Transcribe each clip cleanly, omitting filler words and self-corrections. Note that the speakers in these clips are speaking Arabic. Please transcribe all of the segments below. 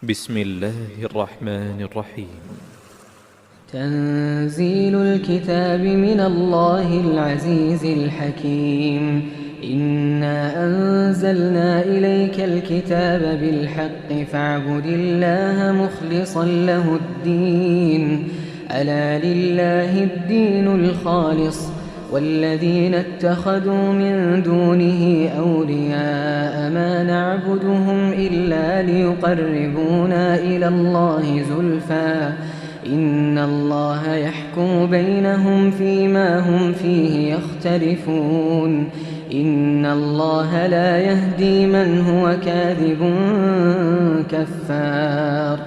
بسم الله الرحمن الرحيم. تنزيل الكتاب من الله العزيز الحكيم. إنا أنزلنا إليك الكتاب بالحق فاعبد الله مخلصا له الدين. ألا لله الدين الخالص والذين اتخذوا من دونه أولياء ما نعبدهم إلا ليقربونا إلى الله زلفى إن الله يحكم بينهم فيما هم فيه يختلفون. إن الله لا يهدي من هو كاذب كفار.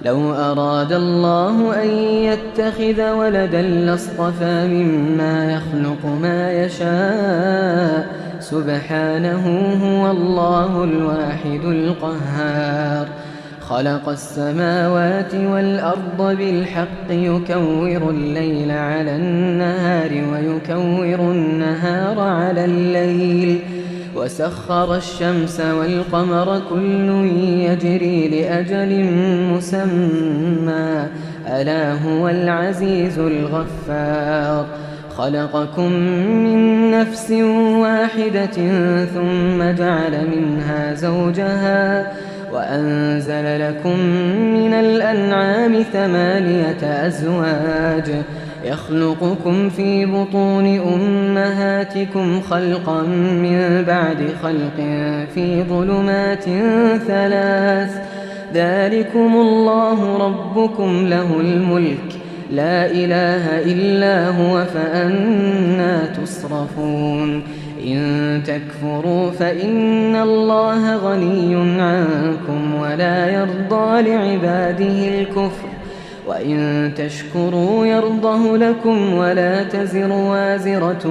لو أراد الله أن يتخذ ولدا لاصطفى مما يخلق ما يشاء سبحانه هو الله الواحد القهار. خلق السماوات والأرض بالحق يكور الليل على النهار ويكور النهار على الليل وسخر الشمس والقمر كل يجري لأجل مسمى ألا هو العزيز الغفار. خلقكم من نفس واحدة ثم جعل منها زوجها وأنزل لكم من الأنعام 8 أزواج يخلقكم في بطون أمهاتكم خلقا من بعد خلق في ظلمات 3 ذلكم الله ربكم له الملك لا إله إلا هو فأنى تصرفون. إن تكفروا فإن الله غني عنكم ولا يرضى لعباده الكفر وإن تشكروا يرضه لكم ولا تزر وازرة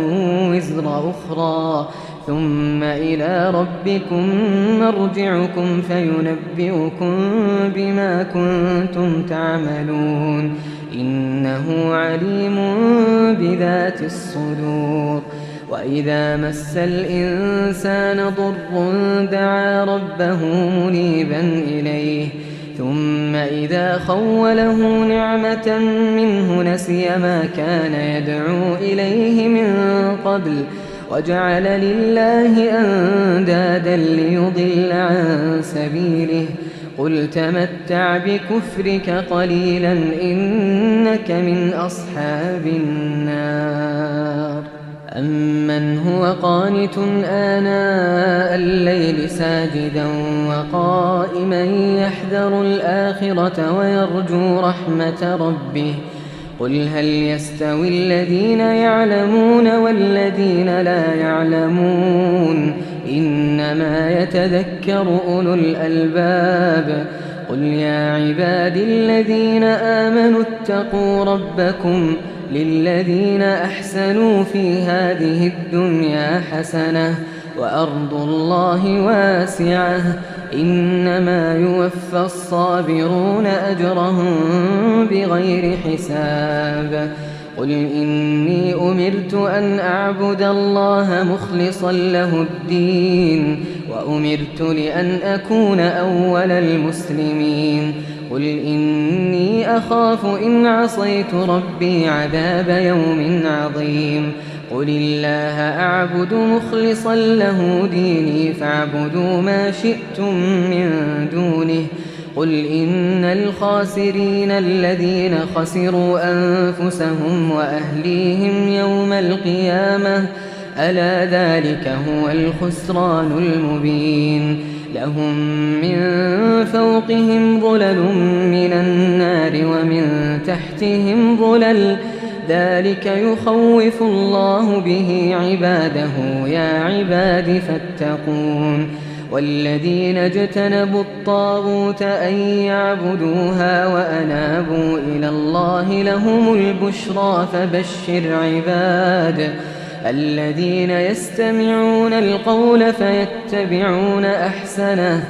وزر أخرى ثم إلى ربكم مرجعكم فينبئكم بما كنتم تعملون إنه عليم بذات الصدور. وإذا مس الإنسان ضر دعا ربه منيبا إليه ثم إذا خوله نعمة منه نسي ما كان يدعو إليه من قبل وجعل لله أندادا ليضل عن سبيله قل تمتع بكفرك قليلا إنك من أصحاب النار. أمن هو قانت آناء الليل ساجدا وقائما يحذر الآخرة ويرجو رحمة ربه قل هل يستوي الذين يعلمون والذين لا يعلمون إنما يتذكر أولو الألباب. قل يا عبادي الذين آمنوا اتقوا ربكم للذين أحسنوا في هذه الدنيا حسنة وأرض الله واسعة إنما يوفى الصابرون أجرهم بغير حساب. قل إني أمرت أن أعبد الله مخلصا له الدين وأمرت لأن أكون أول المسلمين. قل إني أخاف إن عصيت ربي عذاب يوم عظيم. قل الله أعبد مخلصا له ديني فاعبدوا ما شئتم من دونه. قل إن الخاسرين الذين خسروا أنفسهم وأهليهم يوم القيامة ألا ذلك هو الخسران المبين. لهم من فوقهم ظلل من النار ومن تحتهم ظلل ذلك يخوف الله به عباده يا عباد فاتقون. والذين اجتنبوا الطاغوت أن يعبدوها وأنابوا إلى الله لهم البشرى فبشر عباد الذين يستمعون القول فيتبعون أحسنه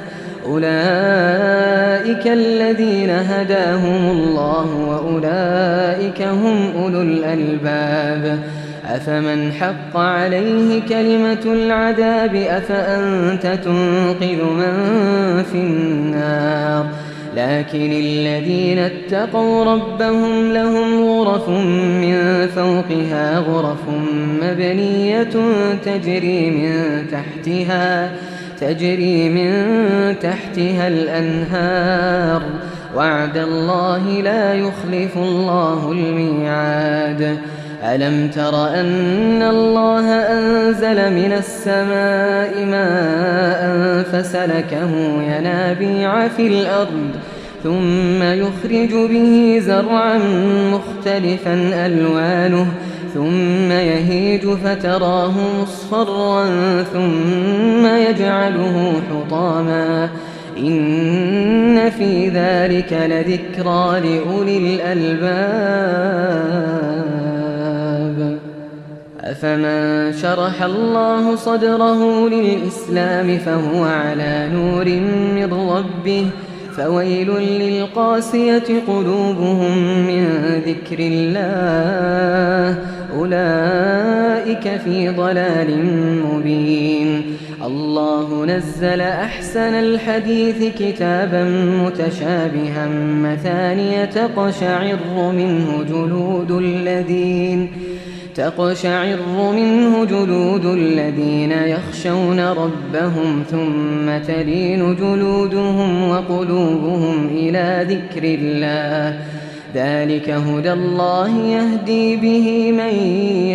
أولئك الذين هداهم الله وأولئك هم أولو الألباب. أفمن حق عليه كلمة العذاب أفأنت تنقذ من في النار لكن الذين اتقوا ربهم لهم غرف من فوقها غرف مبنية تجري من تحتها الأنهار وعد الله لا يخلف الله الميعاد. ألم تر أن الله أنزل من السماء ماء فسلكه ينابيع في الأرض ثم يخرج به زرعا مختلفا ألوانه ثم يهيج فتراه مصفرا ثم يجعله حطاما إن في ذلك لذكرى لأولي الألباب. أفمن شرح الله صدره للإسلام فهو على نور من ربه فويل للقاسية قلوبهم من ذكر الله أولئك في ضلال مبين. الله نزل أحسن الحديث كتابا متشابها مثانية تقشعر منه جلود الذين يخشون ربهم ثم تلين جلودهم وقلوبهم إلى ذكر الله ذلك هدى الله يهدي به من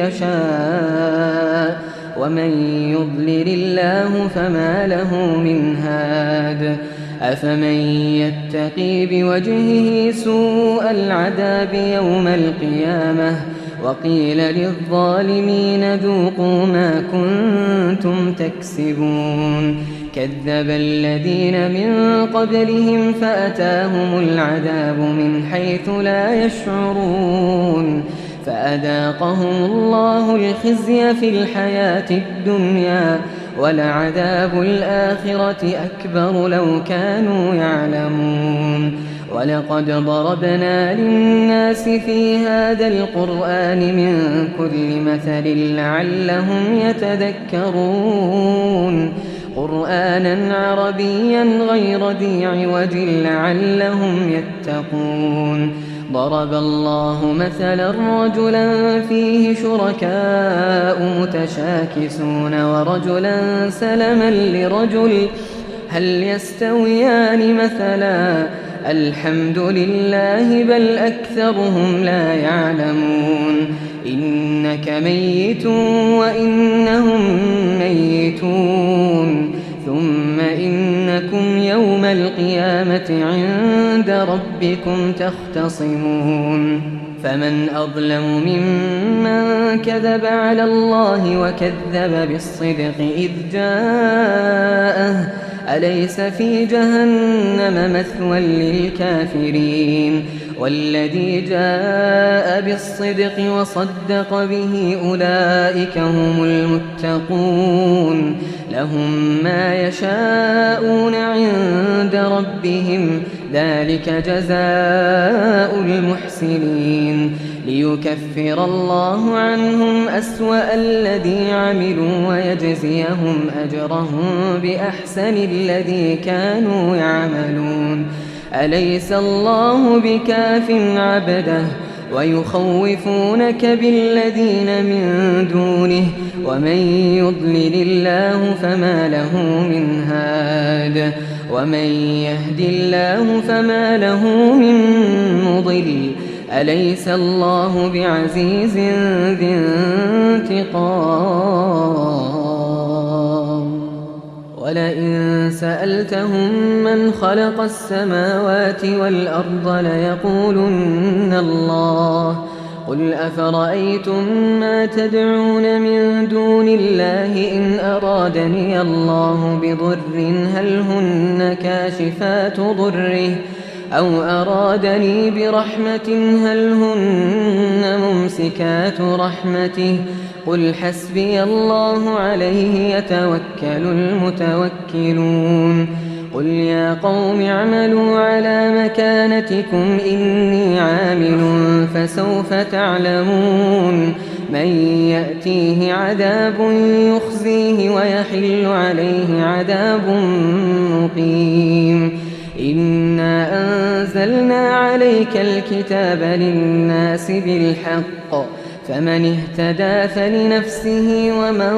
يشاء ومن يضلل الله فما له من هاد. أفمن يتقي بوجهه سوء العذاب يوم القيامة وقيل للظالمين ذوقوا ما كنتم تكسبون كذب الذين من قبلهم فأتاهم العذاب من حيث لا يشعرون فأذاقهم الله الخزي في الحياة الدنيا ولعذاب الآخرة أكبر لو كانوا يعلمون. ولقد ضربنا للناس في هذا القرآن من كل مثل لعلهم يتذكرون قرآنا عربيا غير ذي عوج لعلهم يتقون. ضرب الله مثلا رجلا فيه شركاء متشاكسون ورجلا سلما لرجل هل يستويان مثلا الحمد لله بل أكثرهم لا يعلمون. إنك ميت وإنهم ميتون ثم إنكم يوم القيامة عند ربكم تختصمون. فمن أظلم ممن كذب على الله وكذب بالصدق إذ جاءه أليس في جهنم مثوى للكافرين والذي جاء بالصدق وصدق به أولئك هم المتقون لهم ما يشاءون عند ربهم ذلك جزاء المحسنين ليكفر الله عنهم أسوأ الذي عملوا ويجزيهم أجرهم بأحسن الذي كانوا يعملون. أليس الله بكاف عبده ويخوفونك بالذين من دونه ومن يضلل الله فما له من هاد ومن يهد الله فما له من مضل. أليس الله بعزيز ذي انتقام. ولئن سألتهم من خلق السماوات والأرض ليقولن الله قل أفرأيتم ما تدعون من دون الله إن أرادني الله بضر هل هن كاشفات ضره أو أرادني برحمة هل هن ممسكات رحمته قل حسبي الله عليه يتوكل المتوكلون. قل يا قوم اعملوا على مكانتكم إني عامل فسوف تعلمون من يأتيه عذاب يخزيه ويحل عليه عذاب مقيم. إنا أنزلنا عليك الكتاب للناس بالحق فمن اهتدى فلنفسه ومن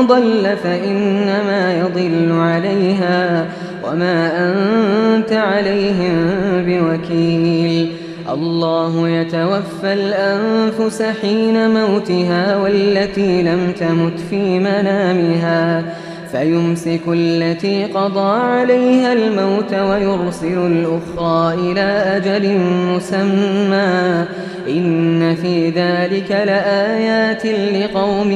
ضل فإنما يضل عليها وما أنت عليهم بوكيل الله يتوفى الأنفس حين موتها والتي لم تمت في منامها فيمسك التي قضى عليها الموت ويرسل الأخرى إلى أجل مسمى إن في ذلك لآيات لقوم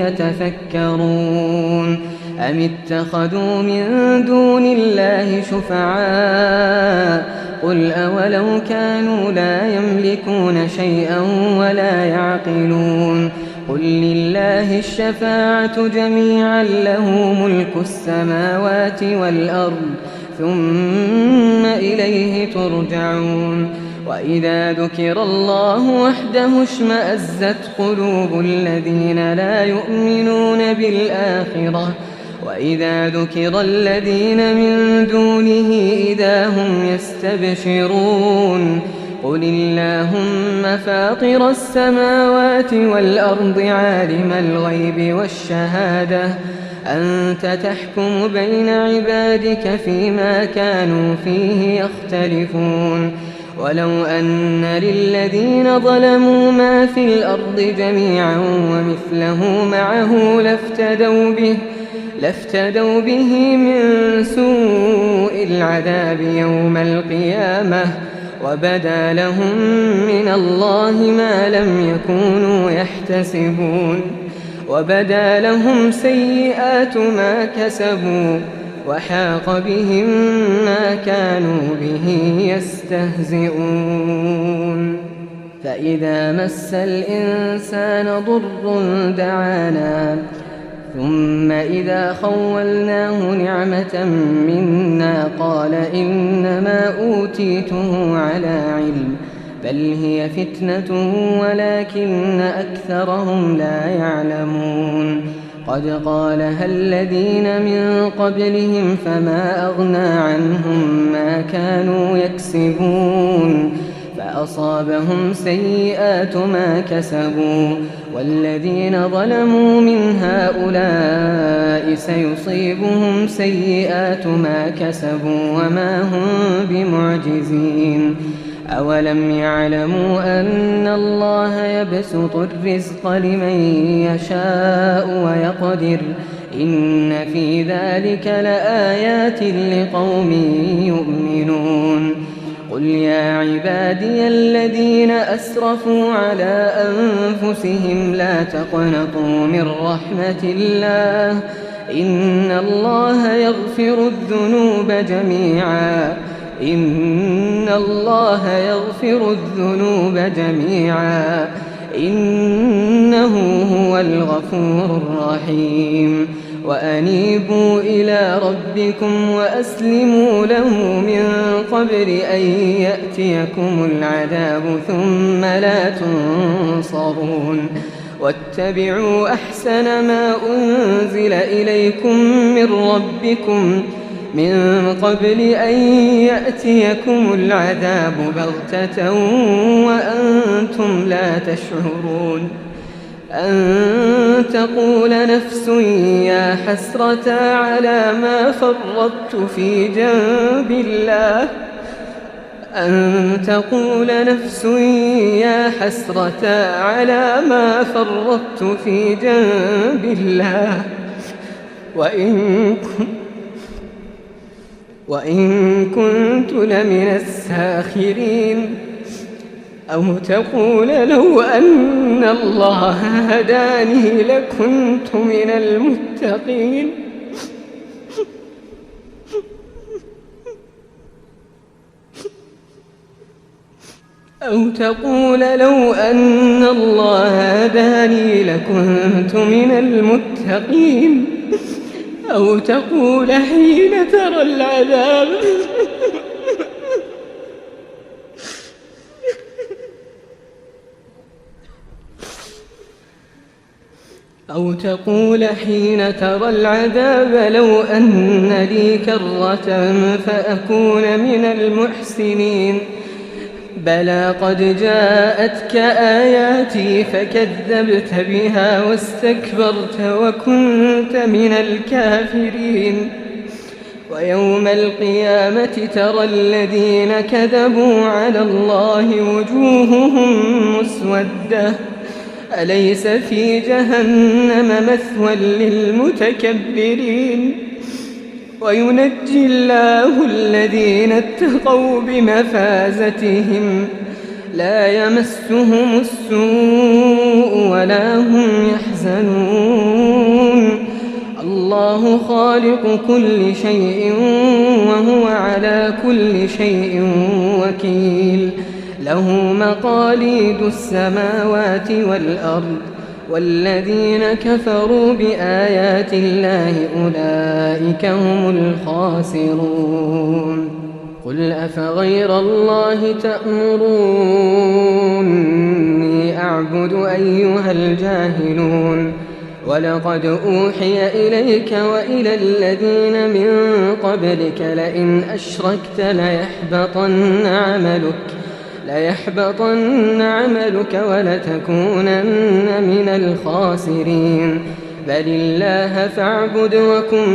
يتفكرون أم اتخذوا من دون الله شفعاء قل أولو كانوا لا يملكون شيئا ولا يعقلون قل لله الشفاعة جميعا له ملك السماوات والأرض ثم إليه ترجعون وإذا ذكر الله وحده اشمأزت قلوب الذين لا يؤمنون بالآخرة وإذا ذكر الذين من دونه إذا هم يستبشرون قل اللهم فاطر السماوات والأرض عالم الغيب والشهادة أنت تحكم بين عبادك فيما كانوا فيه يختلفون ولو أن للذين ظلموا ما في الأرض جميعا ومثله معه لافتدوا به من سوء العذاب يوم القيامة وبدا لهم من الله ما لم يكونوا يحتسبون وبدا لهم سيئات ما كسبوا وحاق بهم ما كانوا به يستهزئون فإذا مس الإنسان ضر دعانا ثم إذا خولناه نعمة منا قال إنما أوتيته على علم بل هي فتنة ولكن أكثرهم لا يعلمون قد قالها الذين من قبلهم فما أغنى عنهم ما كانوا يكسبون فأصابهم سيئات ما كسبوا والذين ظلموا من هؤلاء سيصيبهم سيئات ما كسبوا وما هم بمعجزين أولم يعلموا أن الله يبسط الرزق لمن يشاء ويقدر إن في ذلك لآيات لقوم يؤمنون قل يا عبادي الذين أسرفوا على أنفسهم لا تقنطوا من رحمة الله إن الله يغفر الذنوب جميعا إنه هو الغفور الرحيم وأنيبوا إلى ربكم وأسلموا له من قبل أن يأتيكم العذاب ثم لا تنصرون واتبعوا أحسن ما أنزل إليكم من ربكم من قبل أن يأتيكم العذاب بغتة وأنتم لا تشعرون أن تقول نفس يا حسرة على ما فرطت في جنب الله أن تقول نفس يا حسرة على ما فرطت في جنب الله وإن كنت لمن الساخرين أو تقول لو أن الله هداني لكنت من المتقين أو تقول لو أن الله هداني لكنت من المتقين أو تقول حين ترى العذاب أو تقول حين ترى العذاب لو أن لي كرة فأكون من المحسنين بلى قد جاءتك آياتي فكذبت بها واستكبرت وكنت من الكافرين ويوم القيامة ترى الذين كذبوا على الله وجوههم مسودة أليس في جهنم مثوى للمتكبرين وينجي الله الذين اتقوا بمفازتهم لا يمسهم السوء ولا هم يحزنون الله خالق كل شيء وهو على كل شيء وكيل له مقاليد السماوات والأرض والذين كفروا بآيات الله أولئك هم الخاسرون قل أفغير الله تأمروني أعبد أيها الجاهلون ولقد أوحي إليك وإلى الذين من قبلك لئن أشركت ليحبطن عملك ولتكونن من الخاسرين بل الله فاعبد وكن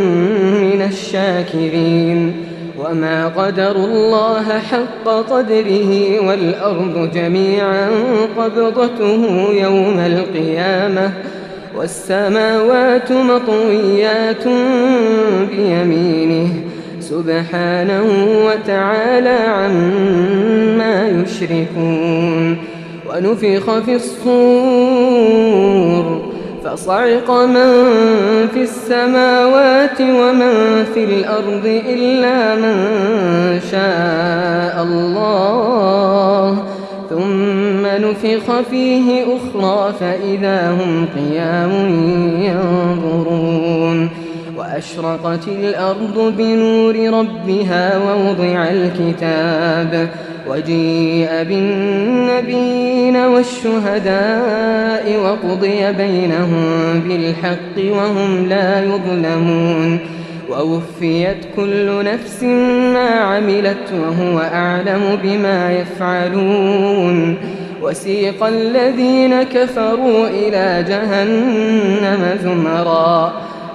من الشاكرين وما قدروا الله حق قدره والأرض جميعا قبضته يوم القيامة والسماوات مطويات بيمينه سبحانه وتعالى عما يشركون ونفخ في الصور فصعق من في السماوات ومن في الأرض إلا من شاء الله ثم نفخ فيه أخرى فإذا هم قيام ينظرون وأشرقت الأرض بنور ربها ووضع الكتاب وجيء بالنبيين والشهداء وقضي بينهم بالحق وهم لا يظلمون ووفيت كل نفس ما عملت وهو أعلم بما يفعلون وسيق الذين كفروا إلى جهنم زمرا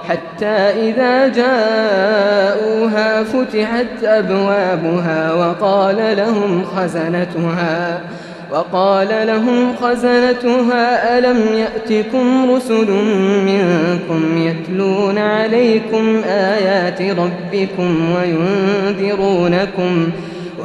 حتى إذا جاءوها فتحت أبوابها وقال لهم خزنتها ألم يأتكم رسل منكم يتلون عليكم آيات ربكم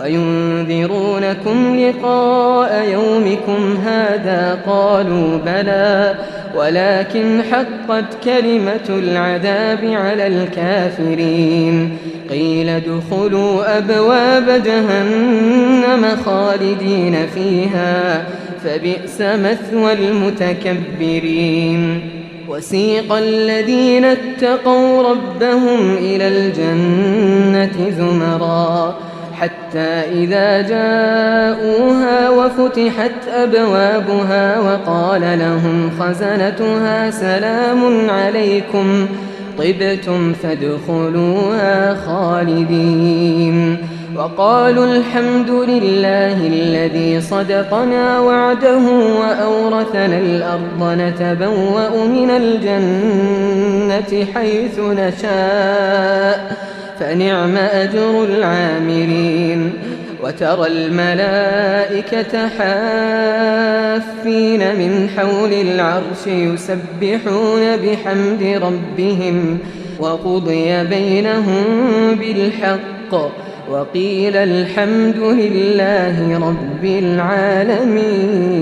وينذرونكم لقاء يومكم هذا قالوا بلى ولكن حقت كلمة العذاب على الكافرين قيل ادخلوا أبواب جهنم خالدين فيها فبئس مثوى المتكبرين وسيق الذين اتقوا ربهم إلى الجنة زمرا حتى إذا جاءوها وفتحت أبوابها وقال لهم خزنتها سلام عليكم طبتم فادخلوها خالدين وقالوا الحمد لله الذي صدقنا وعده وأورثنا الأرض نتبوأ من الجنة حيث نشاء فنعم أجر العاملين وترى الملائكة حافين من حول العرش يسبحون بحمد ربهم وقضي بينهم بالحق وقيل الحمد لله رب العالمين.